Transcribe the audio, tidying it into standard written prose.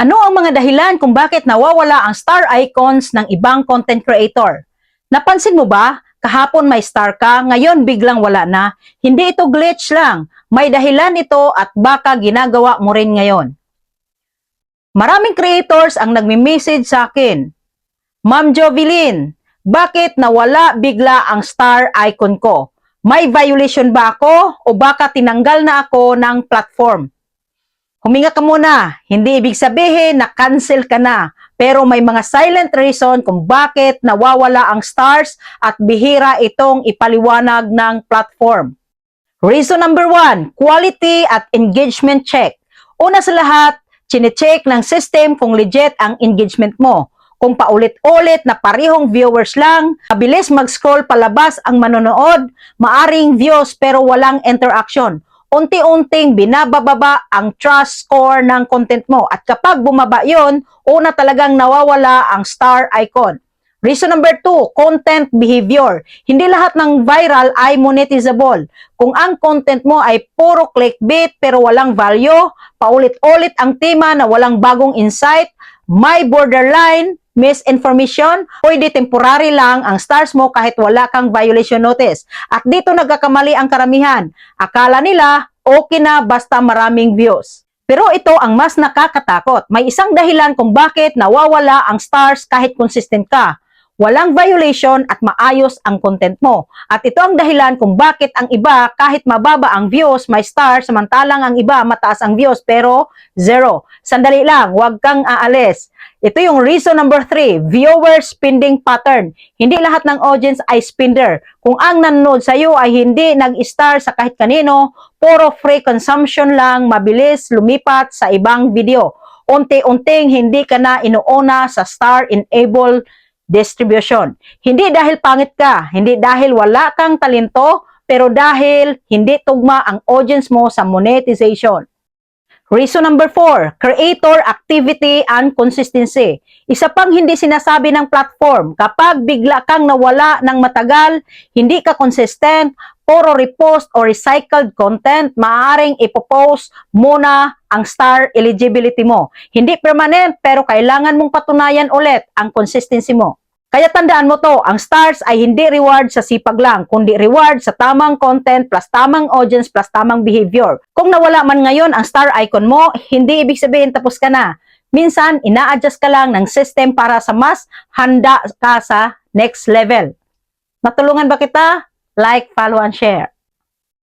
Ano ang mga dahilan kung bakit nawawala ang star icons ng ibang content creator? Napansin mo ba? Kahapon may star ka, ngayon biglang wala na. Hindi ito glitch lang. May dahilan ito at baka ginagawa mo rin ngayon. Maraming creators ang nagme-message sa akin. Ma'am Jovelyn, bakit nawala bigla ang star icon ko? May violation ba ako o baka tinanggal na ako ng platform? Huminga ka muna, hindi ibig sabihin na cancel ka na, pero may mga silent reason kung bakit nawawala ang stars at bihira itong ipaliwanag ng platform. Reason number 1, quality at engagement check. Una sa lahat, chinecheck ng system kung legit ang engagement mo. Kung paulit-ulit na parehong viewers lang, mabilis mag-scroll palabas ang manonood, maaring views pero walang interaction. Unti-unting binababa ang trust score ng content mo. At kapag bumaba yon, una talagang nawawala ang star icon. Reason number 2, content behavior. Hindi lahat ng viral ay monetizable. Kung ang content mo ay puro clickbait pero walang value, paulit-ulit ang tema na walang bagong insight, may borderline, misinformation, pwede temporary lang ang stars mo kahit wala kang violation notice. At dito nagkakamali ang karamihan. Akala nila okay na basta maraming views. Pero ito ang mas nakakatakot. May isang dahilan kung bakit nawawala ang stars kahit consistent ka. Walang violation at maayos ang content mo. At ito ang dahilan kung bakit ang iba kahit mababa ang views may stars samantalang ang iba mataas ang views pero zero. Sandali lang, huwag kang aalis. Ito yung reason number 3, viewer spending pattern. Hindi lahat ng audience ay spender. Kung ang nanonood sa iyo ay hindi nag-star sa kahit kanino, puro free consumption lang, mabilis lumipat sa ibang video. Unti-unting hindi ka na inuuna sa star-enabled distribution. Hindi dahil pangit ka, hindi dahil wala kang talento, pero dahil hindi tugma ang audience mo sa monetization. Reason number 4, creator activity and consistency. Isa pang hindi sinasabi ng platform, kapag bigla kang nawala ng matagal, hindi ka consistent, puro repost or recycled content, maaaring ipopost muna ang star eligibility mo. Hindi permanent pero kailangan mong patunayan ulit ang consistency mo. Kaya tandaan mo to, ang stars ay hindi reward sa sipag lang, kundi reward sa tamang content plus tamang audience plus tamang behavior. Kung nawala man ngayon ang star icon mo, hindi ibig sabihin tapos ka na. Minsan, ina-adjust ka lang ng system para sa mas handa ka sa next level. Natulungan ba kita? Like, follow, and share.